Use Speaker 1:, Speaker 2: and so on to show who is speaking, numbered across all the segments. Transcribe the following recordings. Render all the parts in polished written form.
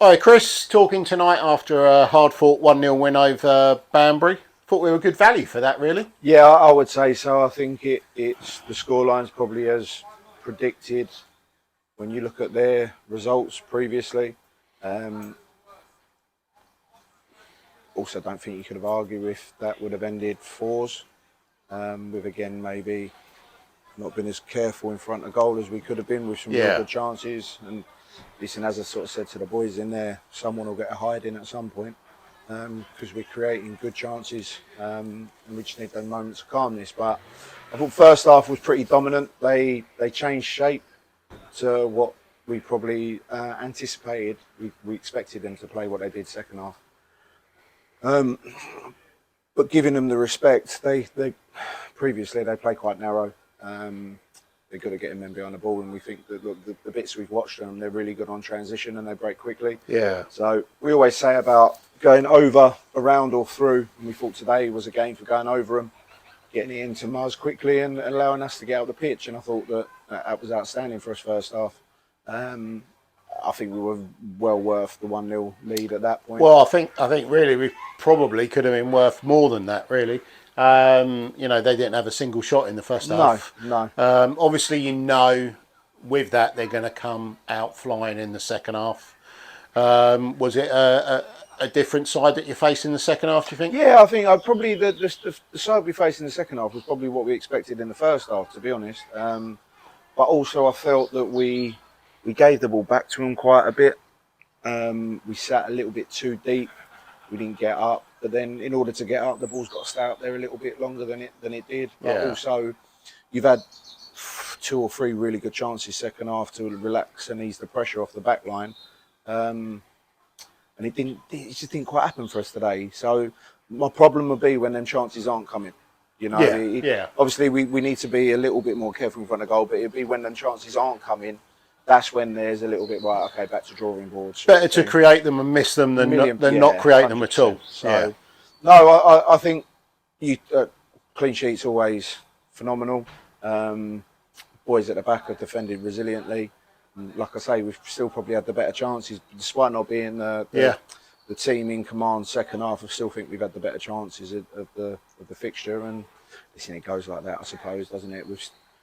Speaker 1: Hi Chris, talking tonight after a hard-fought 1-0 win over Banbury. Thought we were good value for that, really.
Speaker 2: Yeah, I would say so. I think it's the scoreline's probably as predicted when you look at their results previously. Um, Also, don't think you could have argued if that would have ended fours. With again maybe not been as careful in front of goal as we could have been with some real
Speaker 1: Yeah.
Speaker 2: good chances. And listen, as I sort of said to the boys in there, someone will get a hide in at some point because we're creating good chances and we just need those moments of calmness. But I thought first half was pretty dominant. They changed shape to what we probably anticipated. We expected them to play what they did second half. But giving them the respect, they previously they play quite narrow. They're good at getting men behind the ball, and we think that the bits we've watched them, they're really good on transition and they break quickly.
Speaker 1: Yeah.
Speaker 2: So we always say about going over, around or through, and we thought today was a game for going over them, getting it into Mars quickly and allowing us to get out the pitch. And I thought that was outstanding for us first half. I think we were well worth the 1-0 lead at that point.
Speaker 1: Well, I think really we probably could have been worth more than that, really. They didn't have a single shot in the first half.
Speaker 2: No.
Speaker 1: Obviously, with that they're going to come out flying in the second half. Was it a different side that you faced in the second half, do you think?
Speaker 2: Yeah, I think probably the side we faced in the second half was probably what we expected in the first half, to be honest. But also I felt that we gave the ball back to them quite a bit. We sat a little bit too deep. We didn't get up. But then in order to get up, the ball's got to stay up there a little bit longer than it did. But also you've had 2 or 3 really good chances second half to relax and ease the pressure off the back line. And it just didn't quite happen for us today. So my problem would be when them chances aren't coming. Obviously we need to be a little bit more careful in front of goal, but it'd be when them chances aren't coming, that's when there's a little bit, right, okay, back to drawing boards.
Speaker 1: Better to create them and miss them than not create them at all.
Speaker 2: So, no, I think clean sheet's always phenomenal. Boys at the back have defended resiliently. And like I say, we've still probably had the better chances, despite not being the team in command second half. I still think we've had the better chances of the fixture. And listen, it goes like that, I suppose, doesn't it?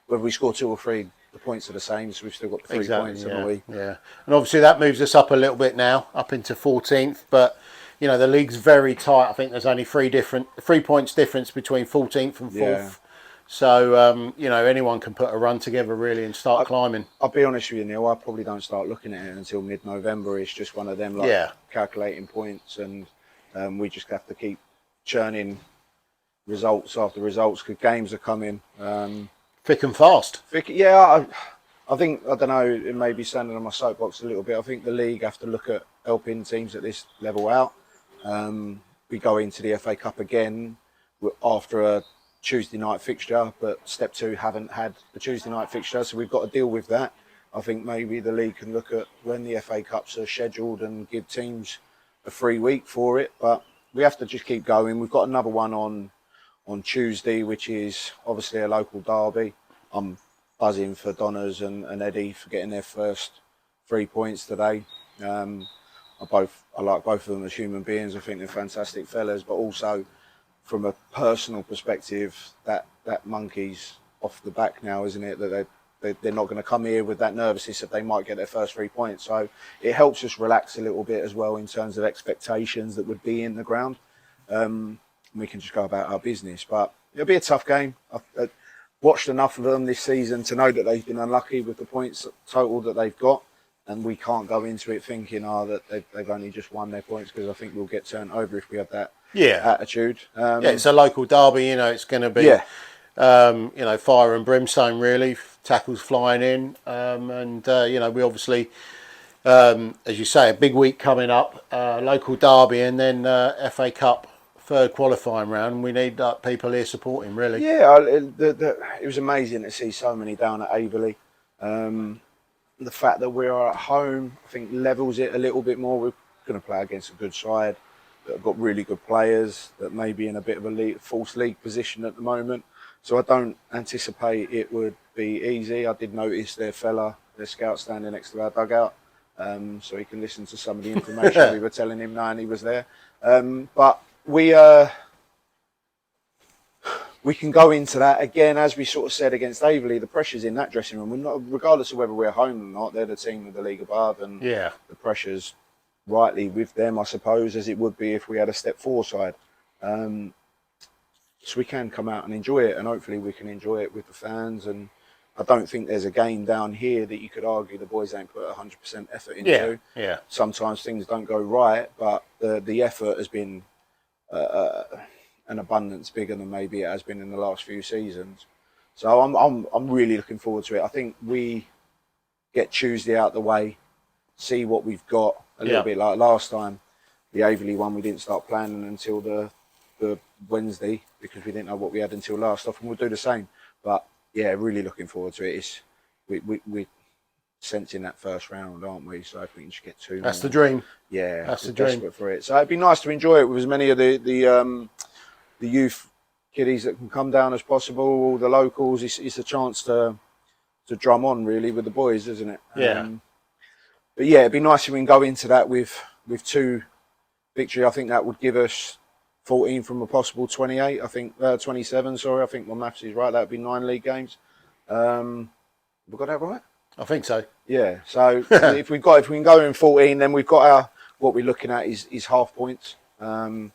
Speaker 2: Whether we score 2 or 3, the points are the same, so we've still got 3 points, haven't we?
Speaker 1: Yeah, and obviously that moves us up a little bit now, up into 14th. But the league's very tight. I think there's only 3 points difference between 14th and 4th. Yeah. So anyone can put a run together really and start climbing.
Speaker 2: I'll be honest with you, Neil. I probably don't start looking at it until mid-November. It's just one of them calculating points, and we just have to keep churning results after results because games are coming.
Speaker 1: Thick and fast.
Speaker 2: Yeah, I think, I don't know, it may be standing on my soapbox a little bit. I think the league have to look at helping teams at this level out. We go into the FA Cup again after a Tuesday night fixture, but step 2 haven't had the Tuesday night fixture, so we've got to deal with that. I think maybe the league can look at when the FA Cups are scheduled and give teams a free week for it, but we have to just keep going. We've got another one on Tuesday, which is obviously a local derby. I'm buzzing for Donners and Eddie for getting their first 3 points today. I like both of them as human beings. I think they're fantastic fellas, but also from a personal perspective, that monkey's off the back now, isn't it? That they're not going to come here with that nervousness that they might get their first 3 points. So it helps us relax a little bit as well in terms of expectations that would be in the ground. We can just go about our business, but it'll be a tough game. I've watched enough of them this season to know that they've been unlucky with the points total that they've got, and we can't go into it thinking that they've only just won their points, because I think we'll get turned over if we have that attitude.
Speaker 1: It's a local derby, it's going to be fire and brimstone really, tackles flying in, and we obviously, as you say, a big week coming up, local derby, and then FA Cup 3rd qualifying round. We need people here supporting, really.
Speaker 2: Yeah, it was amazing to see so many down at Averley. The fact that we are at home, I think, levels it a little bit more. We're going to play against a good side that have got really good players that may be in a bit of a false league position at the moment. So I don't anticipate it would be easy. I did notice their scout standing next to our dugout. so he can listen to some of the information we were telling him knowing he was there. But we can go into that again, as we sort of said against Averley. The pressure's in that dressing room. We're not, regardless of whether we're home or not, they're the team of the league above, and the pressure's rightly with them, I suppose, as it would be if we had a step 4 side. So we can come out and enjoy it, and hopefully we can enjoy it with the fans. And I don't think there's a game down here that you could argue the boys ain't put 100% effort into.
Speaker 1: Yeah.
Speaker 2: Sometimes things don't go right, but the effort has been an abundance bigger than maybe it has been in the last few seasons. So I'm really looking forward to it. I think we get Tuesday out the way, see what we've got, a little bit like last time. The Averley one, we didn't start planning until the Wednesday because we didn't know what we had until last off, and we'll do the same. But yeah, really looking forward to it. We're sensing that first round, aren't we? So if we can just get 2
Speaker 1: That's
Speaker 2: more.
Speaker 1: the dream.
Speaker 2: Yeah,
Speaker 1: that's the
Speaker 2: dream.
Speaker 1: Desperate
Speaker 2: for it. So it'd be nice to enjoy it with as many of the youth kiddies that can come down as possible. All the locals. It's a chance to drum on really with the boys, isn't it?
Speaker 1: Yeah.
Speaker 2: But yeah, it'd be nice if we can go into that with 2 victory. I think that would give us 14 from a possible 28. I think 27. Sorry, I think my maths is right. That'd be 9 league games. We got that right?
Speaker 1: I think so.
Speaker 2: Yeah. So if we can go in 14, then we've got what we're looking at is half points. And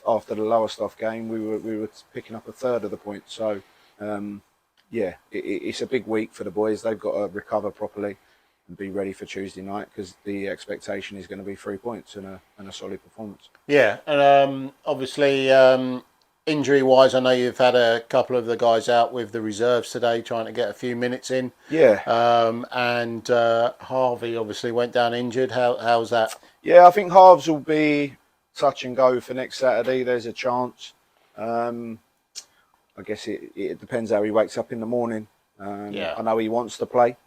Speaker 2: after the Lowestoft game, we were picking up a third of the points. So yeah, it's a big week for the boys. They've got to recover properly and be ready for Tuesday night, because the expectation is going to be 3 points and a solid performance.
Speaker 1: Yeah, and obviously injury-wise, I know you've had a couple of the guys out with the reserves today, trying to get a few minutes in.
Speaker 2: Yeah.
Speaker 1: And Harvey obviously went down injured. How's that?
Speaker 2: Yeah, I think halves will be touch and go for next Saturday. There's a chance. I guess it depends how he wakes up in the morning. I know he wants to play,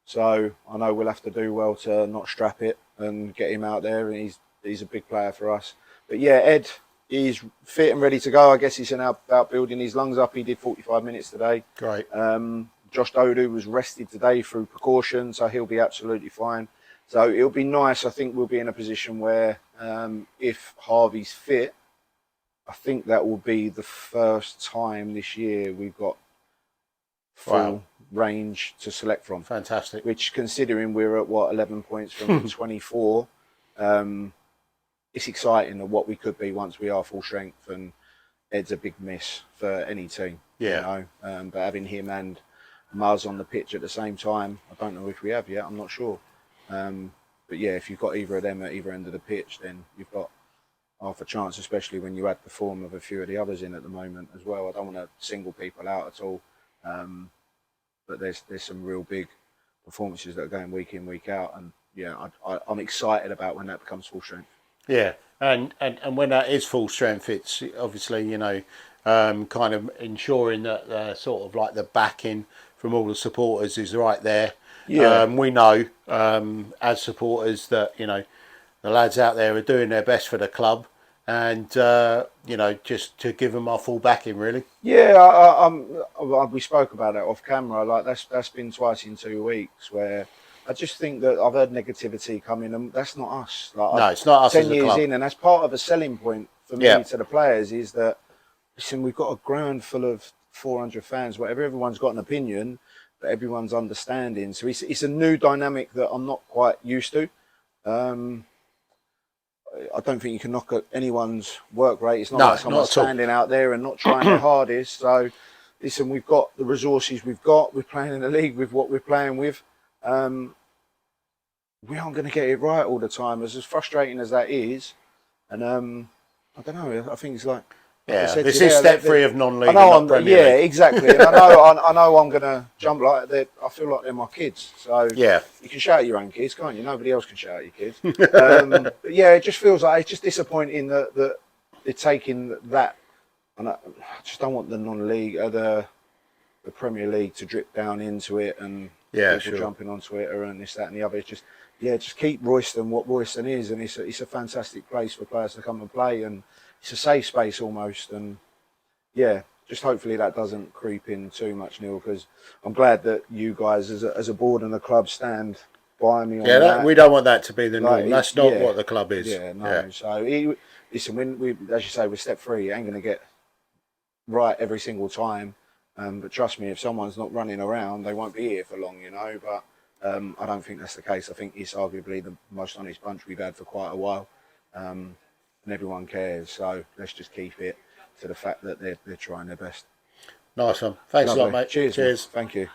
Speaker 2: so I know we'll have to do well to not strap it and get him out there. And he's a big player for us. But yeah, Ed is fit and ready to go. I guess he's now about building his lungs up. He did 45 minutes today.
Speaker 1: Great.
Speaker 2: Josh Dodu was rested today through precaution, so he'll be absolutely fine. So it'll be nice. I think we'll be in a position where if Harvey's fit, I think that will be the first time this year we've got full range to select from.
Speaker 1: Fantastic.
Speaker 2: Which, considering we're at 11 points from 24, it's exciting of what we could be once we are full strength. And Ed's a big miss for any team.
Speaker 1: Yeah.
Speaker 2: You know? But having him and Muzz on the pitch at the same time, I don't know if we have yet. I'm not sure. But yeah, if you've got either of them at either end of the pitch, then you've got half a chance, especially when you add the form of a few of the others in at the moment as well. I don't want to single people out at all, but there's some real big performances that are going week in, week out, and yeah, I'm excited about when that becomes full strength.
Speaker 1: Yeah, and when that is full strength, it's obviously kind of ensuring that sort of like the backing from all the supporters is right there. Yeah, we know as supporters that the lads out there are doing their best for the club, and just to give them our full backing, really.
Speaker 2: Yeah, we spoke about that off camera. Like that's been twice in 2 weeks where I just think that I've heard negativity coming, and that's not us. Like,
Speaker 1: no, it's not us.
Speaker 2: 10
Speaker 1: as a
Speaker 2: years
Speaker 1: club.
Speaker 2: in, and that's part of a selling point for me to the players is that, listen, we've got a ground full of 400 fans, whatever. Everyone's got an opinion, but everyone's understanding. So it's a new dynamic that I'm not quite used to. I don't think you can knock at anyone's work rate. It's not like someone's standing out there and not trying their hardest. So, listen, we've got the resources we've got. We're playing in the league with what we're playing with. We aren't going to get it right all the time, as frustrating as that is. And I don't know. I think it's like
Speaker 1: this is step 3 of non-league.
Speaker 2: Exactly. And I know I'm going to jump like that. I feel like they're my kids. So you can shout at your own kids, can't you? Nobody else can shout at your kids. But yeah, it just feels like it's just disappointing that they're taking that. And I just don't want the non-league, the Premier League, to drip down into it and people jumping on Twitter and this, that, and the other. It's just keep Royston what Royston is, and it's a fantastic place for players to come and play, and it's a safe space almost. And just hopefully that doesn't creep in too much, Neil, because I'm glad that you guys as a board and a club stand by me on
Speaker 1: Yeah,
Speaker 2: that.
Speaker 1: we don't want that to be the norm.
Speaker 2: Like,
Speaker 1: That's not what the club is.
Speaker 2: Yeah, no. So listen, when we, as you say, with step 3, you ain't going to get right every single time. But trust me, if someone's not running around, they won't be here for long, you know. But I don't think that's the case. I think it's arguably the most honest bunch we've had for quite a while, and everyone cares. So let's just keep it to the fact that they're trying their best.
Speaker 1: Nice one. Thanks a lot,
Speaker 2: Lovely.
Speaker 1: mate.
Speaker 2: Cheers.
Speaker 1: Cheers.
Speaker 2: Mate. Thank you.